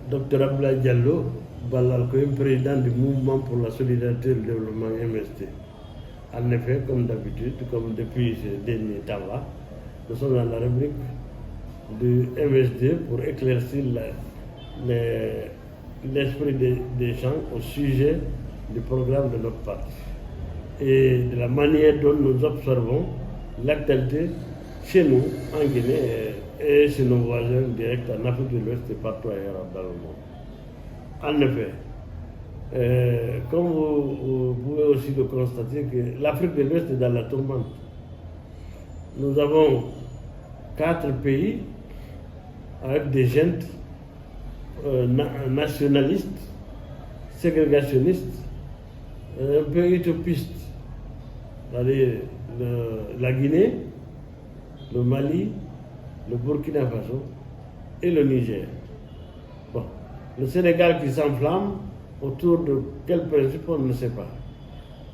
Dr Abdoulaye Diallo Balal Koye, président du mouvement pour la solidarité et le développement MST. En effet, comme d'habitude, comme depuis ces derniers temps-là, nous sommes dans la rubrique du MSD pour éclaircir l'esprit des gens au sujet du programme de notre parti et de la manière dont nous observons l'actualité chez nous, en Guinée, et chez nos voisins directs en Afrique de l'Ouest et partout ailleurs dans le monde. En effet, comme vous pouvez aussi le constater, que l'Afrique de l'Ouest est dans la tourmente. Nous avons 4 pays avec des gens nationalistes, ségrégationnistes, un peu utopistes, c'est-à-dire la Guinée, le Mali, le Burkina Faso et le Niger. Bon, le Sénégal qui s'enflamme, autour de quel principe on ne sait pas.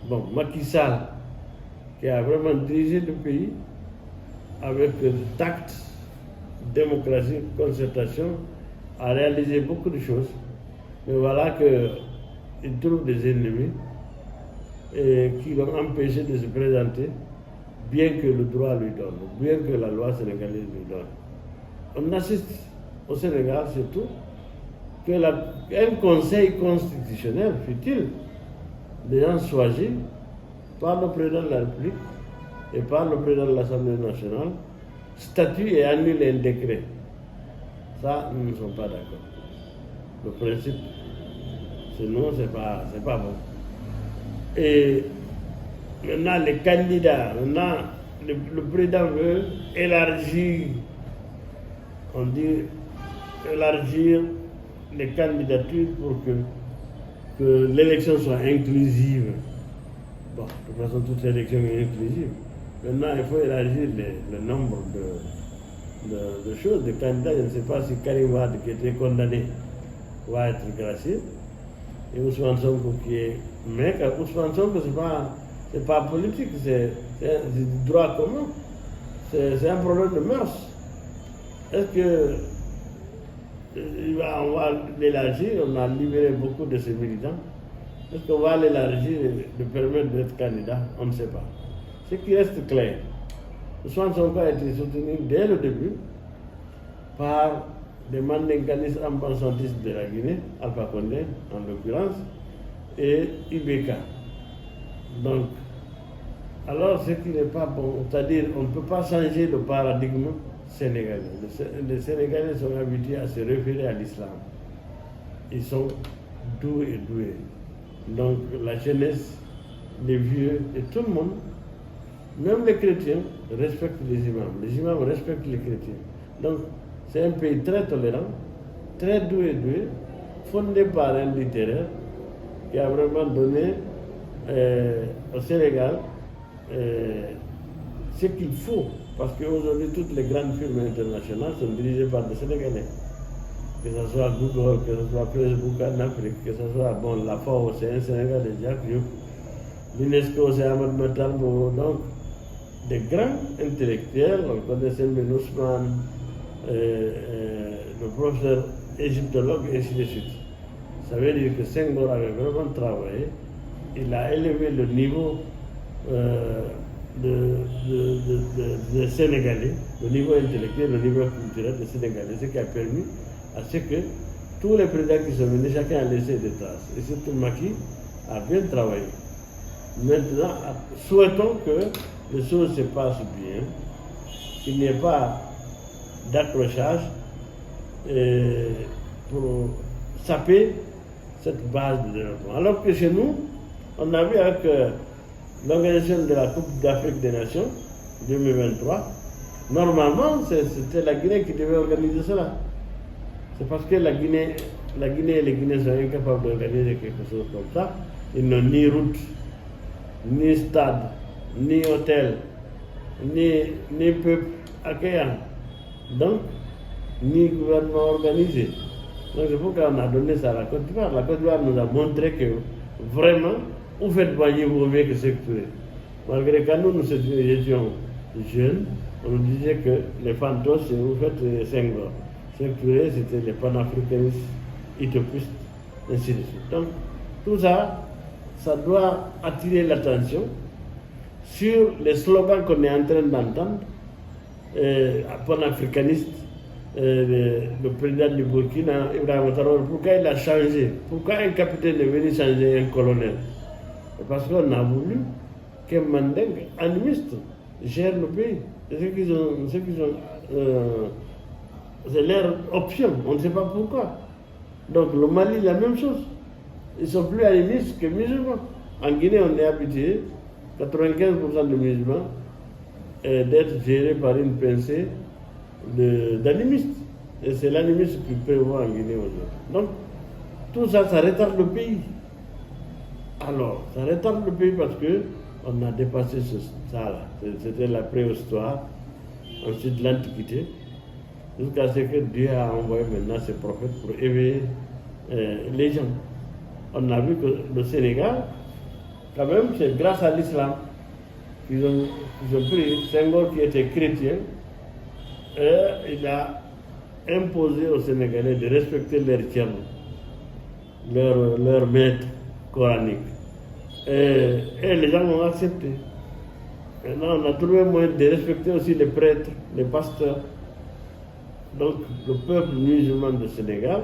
Bon, Macky Sall, qui a vraiment dirigé le pays avec tact, démocratie, concertation, a réalisé beaucoup de choses. Mais voilà qu'il trouve des ennemis qui l'ont empêché de se présenter, bien que le droit lui donne, bien que la loi sénégalaise lui donne. On assiste au Sénégal surtout qu'un conseil constitutionnel, fut-il, déjà choisi par le président de la République et par le président de l'Assemblée nationale, statue et annule un décret. Ça, nous ne sommes pas d'accord. Le principe, c'est non, c'est pas bon. Et maintenant, les candidats, le président veut élargir, on dit élargir les candidatures pour que l'élection soit inclusive. Bon, de toute façon, toute élection est inclusive. Maintenant, il faut élargir le nombre de choses, de candidats. Je ne sais pas si Karim Wade, qui était condamné, va être gracié. Et Ousmane Sonko qui est. Mais Ousmane Sonko, c'est pas politique, c'est du droit commun. C'est un problème de mœurs. Est-ce que on va l'élargir? On a libéré beaucoup de ces militants. Est-ce qu'on va l'élargir et de permettre d'être candidat? On ne sait pas. Ce qui reste clair, Ousmane Sonko a été soutenu dès le début par des mandinganistes ambansantistes de la Guinée, Alpha Condé en l'occurrence, et IBK. Donc, alors ce qui n'est pas bon, c'est-à-dire on ne peut pas changer le paradigme sénégalais. Les Sénégalais sont habitués à se référer à l'islam. Ils sont doués. Donc la jeunesse, les vieux et tout le monde, même les chrétiens, respectent les imams. Les imams respectent les chrétiens. Donc c'est un pays très tolérant, très doué, fondé par un littéraire qui a vraiment donné au Sénégal ce qu'il faut. Parce qu'aujourd'hui, toutes les grandes firmes internationales sont dirigées par des Sénégalais. Que ce soit Google, que ce soit Facebook en Afrique, que ce soit la FAO, c'est un Sénégalais, Jacques Diouf. L'UNESCO, c'est Ahmed Matarbo. Donc, des grands intellectuels, on connaît Selmin Ousmane, le professeur égyptologue, et ainsi de suite. Ça veut dire que Senghor avait vraiment travaillé. Il a élevé le niveau de Sénégalais, le niveau intellectuel, le niveau culturel des Sénégalais, ce qui a permis à ce que tous les présidents qui sont venus, chacun a laissé des traces. Et surtout Macky a bien travaillé. Maintenant, souhaitons que les choses se passent bien, qu'il n'y ait pas d'accrochage pour saper cette base de développement. Alors que chez nous, on a vu avec l'organisation de la Coupe d'Afrique des Nations 2023, normalement, c'était la Guinée qui devait organiser cela. C'est parce que la Guinée et les Guinéens sont incapables d'organiser quelque chose comme ça. Ils n'ont ni route, ni stade, ni hôtel, ni peuple accueillant. Donc, ni gouvernement organisé. Donc c'est pourquoi on a donné ça à la Côte d'Ivoire. La Côte d'Ivoire nous a montré que vraiment, vous faites voyer vaut mieux que secourir. Malgré que nous étions jeunes, on nous disait que les fantos, c'est vous faites Senghor. Secourir, c'était les panafricanistes utopistes, ainsi de suite. Donc, tout ça, ça doit attirer l'attention sur les slogans qu'on est en train d'entendre, panafricanistes. Le président du Burkina, Ibrahima Traoré, pourquoi il a changé? Pourquoi un capitaine est venu changer un colonel? Parce qu'on a voulu qu'un Mandeng animiste gère le pays. C'est leur option, on ne sait pas pourquoi. Donc le Mali, la même chose. Ils sont plus animistes que musulmans. En Guinée, on est habitué, 95% de musulmans, d'être gérés par une pincée d'animistes. Et c'est l'animisme qui prévoit en Guinée aujourd'hui. Donc, tout ça, ça retarde le pays. Alors, ça retarde le pays parce qu'on a dépassé ça là. C'était la préhistoire, ensuite l'Antiquité, jusqu'à ce que Dieu a envoyé maintenant ses prophètes pour éveiller les gens. On a vu que le Sénégal, quand même, c'est grâce à l'islam qu'ils ont pris Senghor qui était chrétien, et il a imposé aux Sénégalais de respecter leur tchern, leur maître coranique. Et les gens ont accepté. Maintenant, on a trouvé un moyen de respecter aussi les prêtres, les pasteurs. Donc, le peuple musulman du Sénégal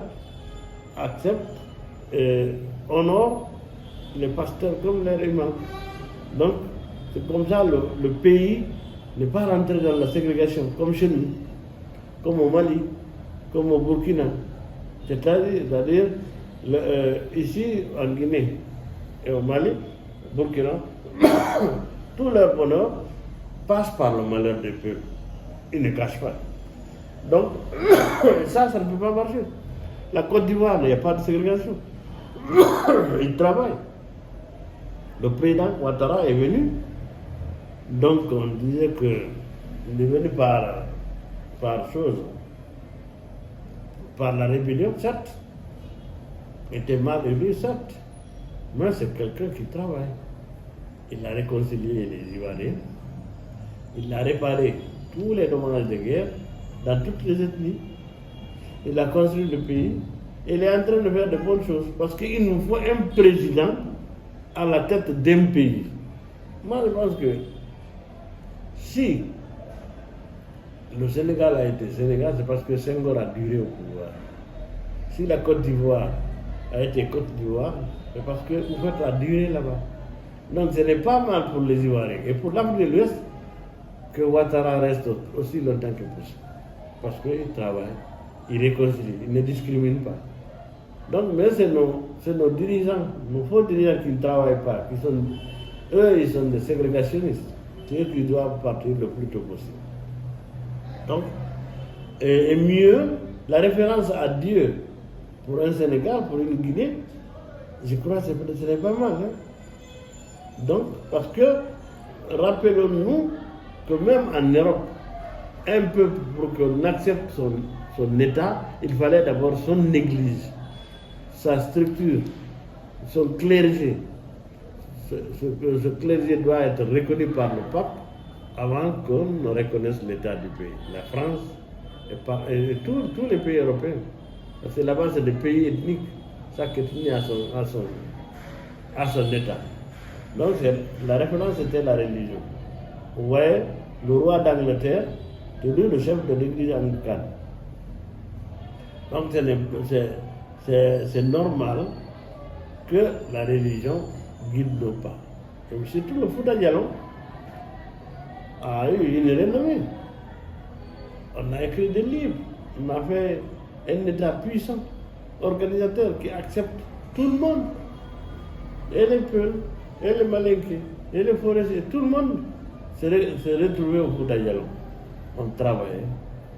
accepte et honore les pasteurs comme leurs imams. Donc, c'est comme ça le pays n'est pas rentré dans la ségrégation, comme chez nous, comme au Mali, comme au Burkina. C'est-à-dire ici, en Guinée et au Mali, au Burkina, tout leur bonheur passe par le malheur des peuples. Ils ne cachent pas. Donc, ça ne peut pas marcher. La Côte d'Ivoire, il n'y a pas de ségrégation. Ils travaillent. Le président Ouattara est venu. Donc, on disait qu'il est venu par la rébellion, certes. Il était mal élu, certes. Mais c'est quelqu'un qui travaille. Il a réconcilié les Ivoiriens. Il a réparé tous les dommages de guerre dans toutes les ethnies. Il a construit le pays. Il est en train de faire de bonnes choses. Parce qu'il nous faut un président à la tête d'un pays. Moi, je pense que si le Sénégal a été Sénégal, c'est parce que Senghor a duré au pouvoir. Si la Côte d'Ivoire a été Côte d'Ivoire, c'est parce que vous faites la durée là-bas. Donc ce n'est pas mal pour les Ivoiriens. Et pour l'Afrique de l'Ouest, que Ouattara reste aussi longtemps que possible. Parce qu'il travaille, il réconcilie, il ne discrimine pas. Donc, mais c'est nos dirigeants, nos faux dirigeants qui ne travaillent pas, eux, ils sont des ségrégationnistes. C'est eux qui doivent partir le plus tôt possible. Donc, et mieux, la référence à Dieu pour un Sénégal, pour une Guinée, je crois que ce n'est pas mal. Hein? Donc, parce que, rappelons-nous que même en Europe, un peu pour qu'on accepte son État, il fallait d'abord son Église, sa structure, son clergé. Ce clergé doit être reconnu par le pape avant qu'on ne reconnaisse l'État du pays. La France et tous les pays européens. Parce que là-bas, c'est des pays ethniques. Chaque ethnie a son État. Donc, la référence était la religion. Vous voyez, le roi d'Angleterre, c'est lui le chef de l'église anglicane. Donc, c'est normal que la religion guide nos pas. Et surtout le Fouta Diallo a eu une renommée. On a écrit des livres, on a fait un État puissant, organisateur qui accepte tout le monde, et les Peuls, et les Malinqués, et les forestiers, tout le monde s'est retrouvé au Fouta Diallo. On travaillait,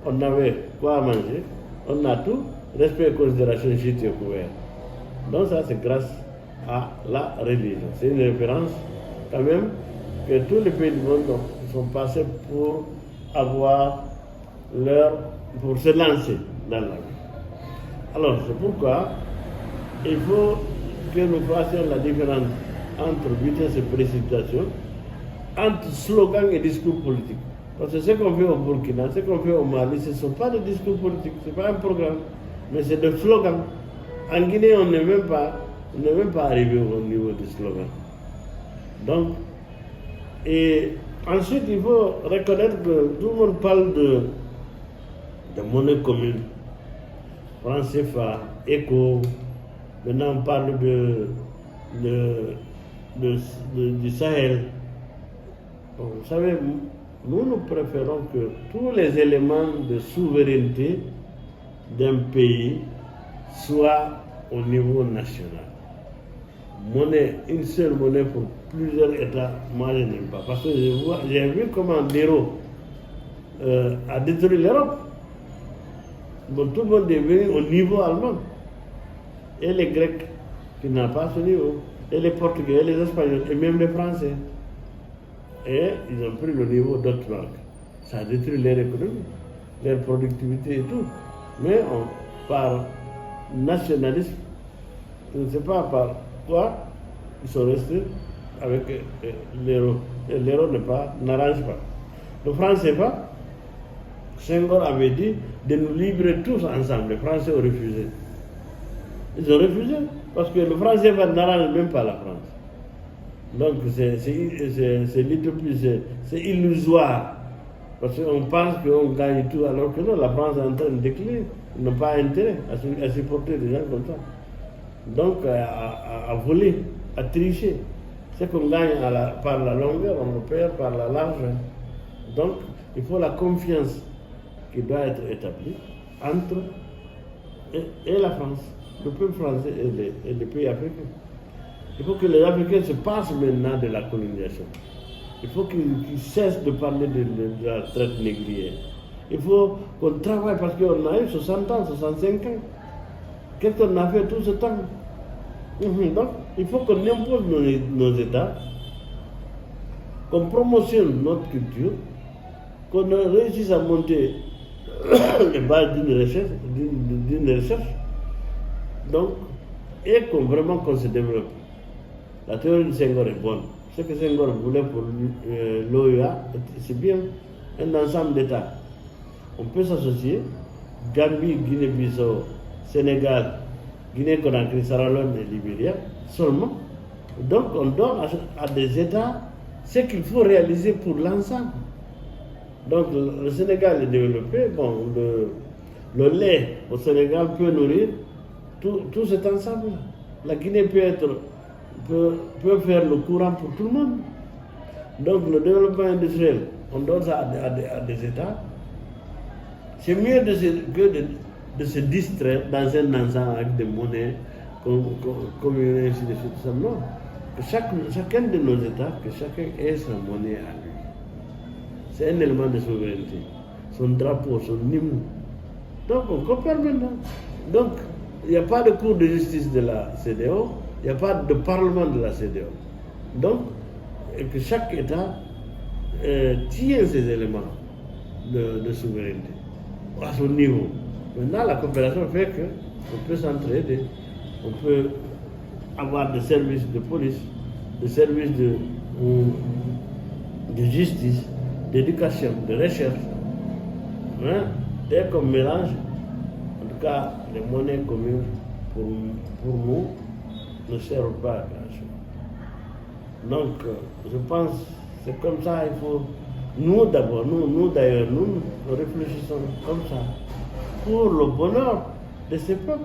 on avait quoi manger, on a tout, respect et considération j'étais couvert. Donc ça c'est grâce à la religion. C'est une référence quand même que tous les pays du monde sont passés pour avoir pour se lancer dans la vie. Alors c'est pourquoi il faut que nous fassions la différence entre vitesse et précipitation, entre slogan et discours politique. Parce que ce qu'on fait au Burkina, ce qu'on fait au Mali, ce ne sont pas des discours politiques, ce n'est pas un programme, mais c'est des slogans. En Guinée, on n'est même pas arrivé au niveau du slogan. Donc, et ensuite, il faut reconnaître que tout le monde parle de monnaie commune, franc CFA, ECO. Maintenant, on parle du Sahel. Bon, vous savez, nous préférons que tous les éléments de souveraineté d'un pays soient au niveau national. Une seule monnaie pour plusieurs États, moi je n'aime pas. Parce que j'ai vu comment l'euro a détruit l'Europe. Bon, tout le monde est venu au niveau allemand. Et les Grecs, qui n'ont pas ce niveau, et les Portugais, et les Espagnols, et même les Français. Et ils ont pris le niveau d'autres langues. Ça a détruit leur économie, leur productivité et tout. Mais par nationalisme, je ne sais pas par quoi, ils sont restés avec l'euro. Et l'euro n'arrange pas. Le franc CFA, Senghor avait dit de nous livrer tous ensemble. Les Français ont refusé. Ils ont refusé parce que le franc CFA n'arrange même pas la France. Donc c'est l'utopie, c'est illusoire. Parce qu'on pense qu'on gagne tout alors que non, la France est en train de décliner. Ils n'ont pas intérêt à supporter des gens comme ça. Donc à voler, à tricher. Ce qu'on gagne par la longueur, on le perd par la largeur. Donc il faut la confiance qui doit être établie entre et la France, le peuple français et les pays africains. Il faut que les Africains se passent maintenant de la colonisation. Il faut qu'ils cessent de parler de la traite négrière. Il faut qu'on travaille parce qu'on a eu 60 ans, 65 ans. Qu'est-ce qu'on a fait tout ce temps? Donc, il faut qu'on impose nos États, qu'on promotionne notre culture, qu'on réussisse à monter les bases d'une recherche, donc, et qu'on se développe. La théorie de Senghor est bonne. Ce que Senghor voulait pour l'OEA, c'est bien un ensemble d'États. On peut s'associer, Gambie, Guinée-Bissau, Sénégal, Guinée-Conakry, Sierra Leone et Libéria, seulement. Donc on donne à des États ce qu'il faut réaliser pour l'ensemble. Donc le Sénégal est développé, bon, le lait au Sénégal peut nourrir tout cet ensemble. La Guinée peut faire le courant pour tout le monde. Donc le développement industriel, on donne ça à des États. C'est mieux de se distraire dans un ensemble avec des monnaies communes, ainsi de suite. Non. Que chacun de nos États, que chacun ait sa monnaie à lui. C'est un élément de souveraineté. Son drapeau, son hymne. Donc on coopère maintenant. Donc il n'y a pas de cour de justice de la CEDEAO, il n'y a pas de parlement de la CEDEAO. Donc, que chaque État tient ces éléments de souveraineté à son niveau. Maintenant, la coopération fait qu'on peut s'entraider, on peut avoir des services de police, des services de justice, d'éducation, de recherche. Hein? Dès qu'on mélange, en tout cas, les monnaies communes, pour nous, ne servent pas à grand chose. Donc, je pense que c'est comme ça, il faut, nous d'abord, nous d'ailleurs, nous réfléchissons comme ça, pour le bonheur de ces peuples.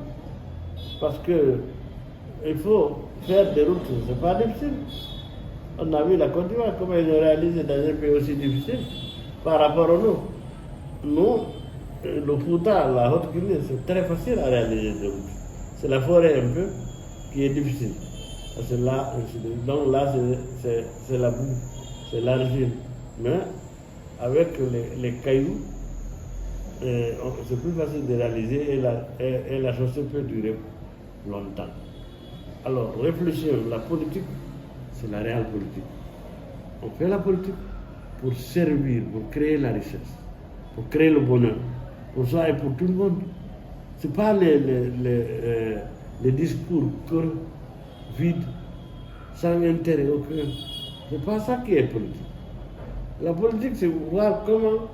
Parce que il faut faire des routes, c'est pas difficile. On a vu la Côte d'Ivoire, comment ils ont réalisé dans un pays aussi difficile par rapport à nous. Nous, le Fouta, la Haute-Guinée, c'est très facile à réaliser des routes. C'est la forêt un peu qui est difficile. Parce que là, donc là, c'est la boue, c'est l'argile. Mais avec les cailloux, c'est plus facile de réaliser et la chaussée peut durer longtemps. Alors, réfléchissons, la politique, c'est la réelle politique. On fait la politique pour servir, pour créer la richesse, pour créer le bonheur, pour soi et pour tout le monde. Ce n'est pas les discours vides, sans intérêt aucun. Ce n'est pas ça qui est politique. La politique, c'est voir comment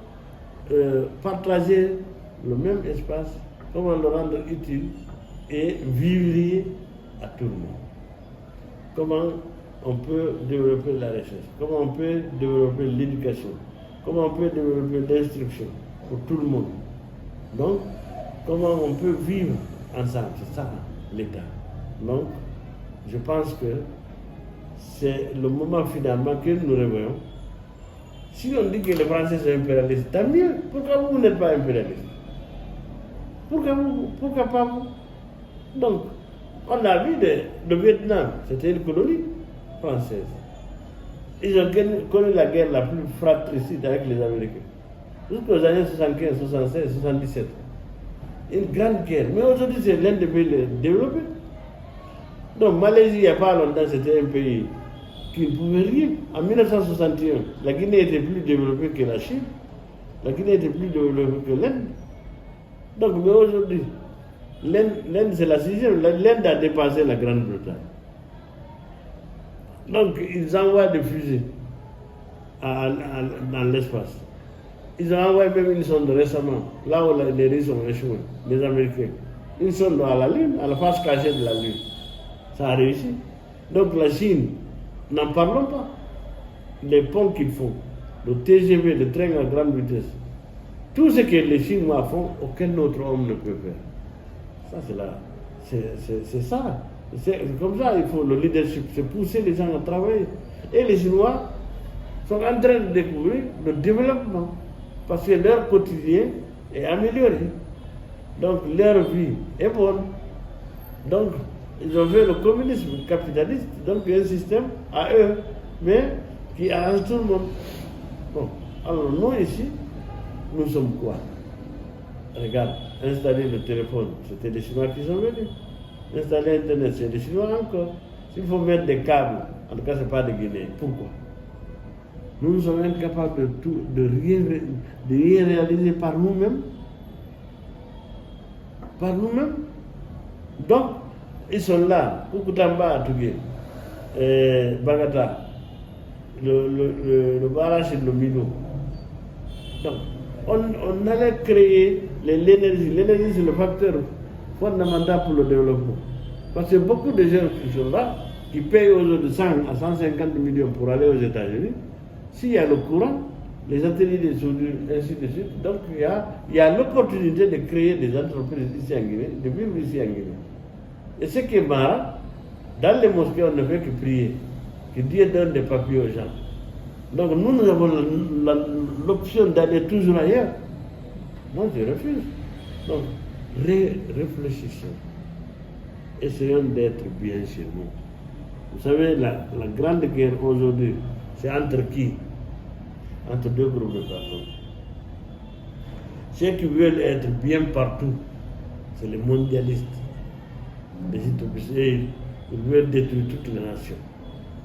partager le même espace, comment le rendre utile et vivrier à tout le monde. Comment on peut développer la recherche, comment on peut développer l'éducation, comment on peut développer l'instruction pour tout le monde. Donc, comment on peut vivre ensemble, c'est ça l'État. Donc, je pense que c'est le moment finalement que nous réveillons. Si on dit que les Français sont impérialistes, tant mieux. Pourquoi vous n'êtes pas impérialiste? Pourquoi pas vous? Donc, on a vu le Vietnam, c'était une colonie française. Ils ont connu la guerre la plus fratricide avec les Américains. Jusqu'aux années 75, 76, 77. Une grande guerre. Mais aujourd'hui, c'est l'un des pays développés. Donc, Malaisie, il n'y a pas longtemps, c'était un pays qui ne pouvait rien. En 1961, la Guinée était plus développée que la Chine. La Guinée était plus développée que l'Inde. Donc, mais aujourd'hui, l'Inde, c'est la sixième. L'Inde a dépassé la Grande-Bretagne. Donc, ils envoient des fusées dans l'espace. Ils ont envoyé même une sonde récemment, là où les Russes ont échoué, les Américains. Une sonde à la Lune, à la face cachée de la Lune. Ça a réussi. Donc la Chine, n'en parlons pas. Les ponts qu'ils font, le TGV, le train à grande vitesse, tout ce que les Chinois font, aucun autre homme ne peut faire. Ça, c'est ça. C'est comme ça, il faut le leadership, c'est pousser les gens à travailler. Et les Chinois sont en train de découvrir le développement. Parce que leur quotidien est amélioré. Donc leur vie est bonne. Donc ils ont fait le communisme capitaliste, donc un système à eux, mais qui arrange tout le monde. Bon, alors nous ici, nous sommes quoi? Regarde, installer le téléphone, c'était les Chinois qui sont venus. Installer Internet, c'est les Chinois encore. S'il faut mettre des câbles, en tout cas, ce n'est pas des Guinéens. Pourquoi? Nous sommes incapables de rien réaliser par nous-mêmes. Par nous-mêmes. Donc, ils sont là. Kukutamba, Tougué, Bagata, le barrage et le Mino. Donc, on allait créer l'énergie. L'énergie, c'est le facteur fondamental pour le développement. Parce que beaucoup de gens qui sont là, qui payent aujourd'hui 100 à 150 millions pour aller aux États-Unis, s'il y a le courant, les ateliers de soudure, ainsi de suite, donc il y a l'opportunité de créer des entreprises ici en Guinée, de vivre ici en Guinée. Et ce qui est marrant, dans les mosquées, on ne fait que prier, que Dieu donne des papiers aux gens. Donc nous avons l'option d'aller toujours ailleurs. Moi, je refuse. Donc, réfléchissons. Essayons d'être bien chez nous. Vous savez, la grande guerre aujourd'hui, c'est entre qui? Entre deux groupes de personnes. Ceux qui veulent être bien partout, c'est les mondialistes. Les utopistes, ils veulent détruire toutes les nations.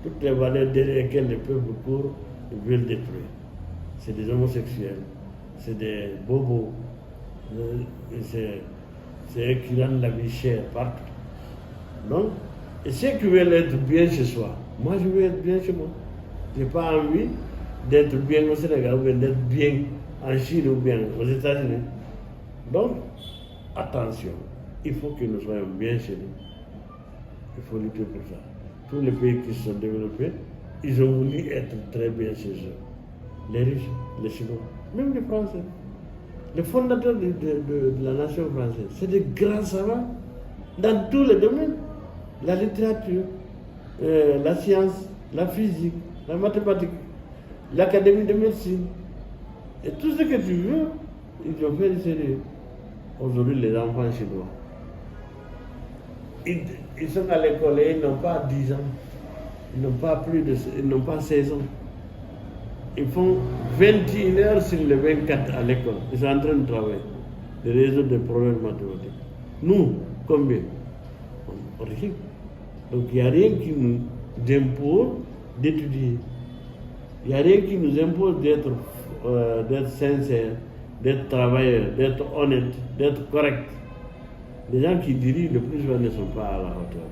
Toutes les valeurs derrière lesquelles les peuples courent, ils veulent détruire. C'est des homosexuels, c'est des bobos, c'est eux qui rendent la vie chère partout. Donc, et ceux qui veulent être bien chez soi, moi je veux être bien chez moi. Je n'ai pas envie d'être bien au Sénégal ou d'être bien en Chine ou bien aux États-Unis. Donc, attention, il faut que nous soyons bien chez nous. Il faut lutter pour ça. Tous les pays qui se sont développés, ils ont voulu être très bien chez eux. Les riches, les Chinois, même les Français. Les fondateurs de la nation française, c'est des grands savants dans tous les domaines. La littérature, la science, la physique, la mathématique, l'académie de médecine. Et tout ce que tu veux, ils ont fait du sérieux. Aujourd'hui, les enfants chinois, ils sont à l'école et ils n'ont pas 10 ans. Ils n'ont pas 16 ans. Ils font 21 heures sur les 24 à l'école. Ils sont en train de travailler, de résoudre des problèmes mathématiques. Nous, combien? Rien. Donc il n'y a rien qui nous impose d'étudier. Il n'y a rien qui nous impose d'être sincère, d'être travailleur, d'être honnête, d'être correct. Les gens qui dirigent le plus souvent ne sont pas à la hauteur.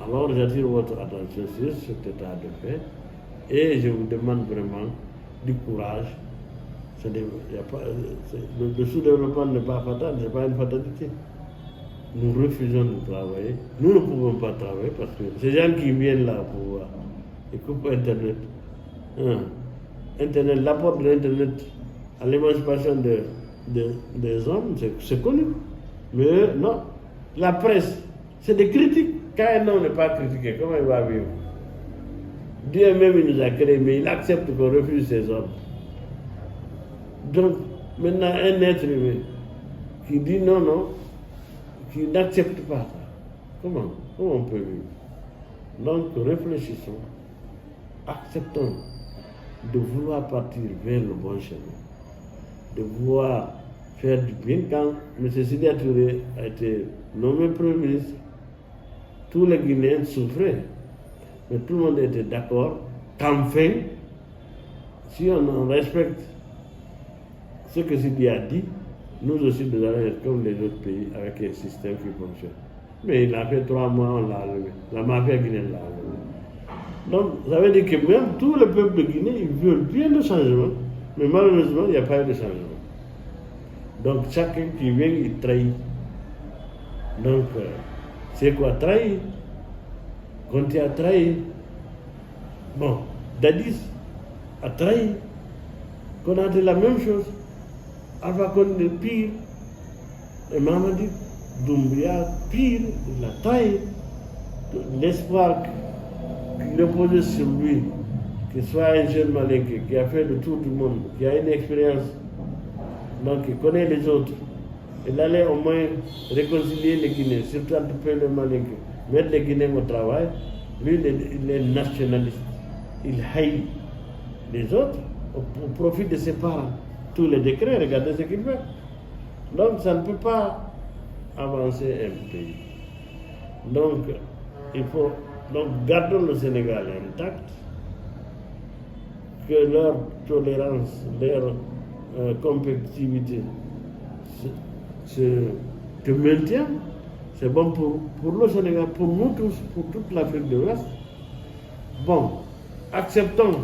Alors j'attire votre attention sur cet état de fait et je vous demande vraiment du courage. Le sous-développement n'est pas fatal, ce n'est pas une fatalité. nous refusons de travailler. Nous ne pouvons pas travailler parce que ces gens qui viennent là pour voir, ils coupent Internet. Internet, l'apport de l'Internet à l'émancipation des hommes, c'est connu. Mais non, la presse, c'est des critiques. Quand un homme n'est pas critiqué, comment il va vivre? Dieu même il nous a créés, mais il accepte qu'on refuse ses ordres. Donc, maintenant, un être humain qui dit non, qui n'accepte pas ça, comment on peut vivre? Donc, réfléchissons, acceptons de vouloir partir vers le bon chemin, de vouloir faire du bien. Quand M. Sédia Touré a été nommé Premier ministre, tous les Guinéens souffraient, mais tout le monde était d'accord qu'enfin, si on respecte ce que Sidi a dit, nous aussi nous allons être comme les autres pays avec un système qui fonctionne. Mais il a fait 3 mois, on l'a enlevé. La mafia guinéenne l'a enlevé. Donc, ça veut dire que même tout le peuple de Guinée, ils veulent bien de changement, mais malheureusement, il n'y a pas eu de changement. Donc, chacun qui vient, il trahit. Donc, c'est quoi trahir? Conté a trahi. Bon, Dadis a trahi. Qu'on a dit la même chose. Alpha Condé pire. Et Mamadi Doumbouya pire. Il a trahi. L'espoir qu'il reposait sur lui, qu'il soit un jeune malinqué, qui a fait le tour du monde, qui a une expérience, donc il connaît les autres. Il allait au moins réconcilier les Guinéens, surtout un peu le malinqué. Mettre les Guinéens au travail, lui il est nationaliste. Il haït les autres au profit de ses parents. Tous les décrets, regardez ce qu'il fait. Donc ça ne peut pas avancer un pays. Donc il faut, gardons le Sénégal intact, que leur tolérance, leur compétitivité se maintienne. C'est bon pour le Sénégal, pour nous tous, pour toute l'Afrique de l'Ouest. Bon, acceptons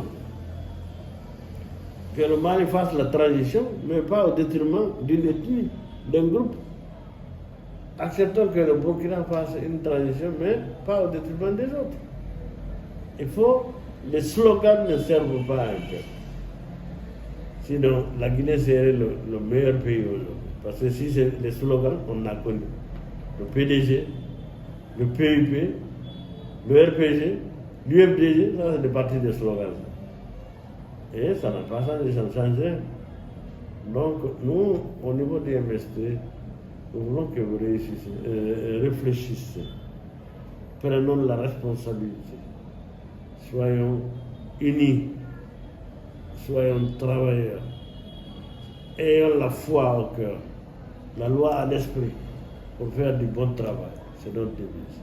que le Mali fasse la transition, mais pas au détriment d'une ethnie, d'un groupe. Acceptons que le Burkina fasse une transition, mais pas au détriment des autres. Il faut, les slogans ne servent pas à un peuple. Sinon, la Guinée serait le meilleur pays aujourd'hui. Parce que si c'est les slogans, on a connu. Le PDG, le PIP, le RPG, l'UFDG, ça c'est des parties de slogans. Et ça n'a pas changé, ça ne change rien. Donc, nous, au niveau des MST, nous voulons que vous réfléchissiez. Prenons la responsabilité. Soyons unis. Soyons travailleurs. Ayons la foi au cœur. La loi à l'esprit pour faire du bon travail. C'est notre devise.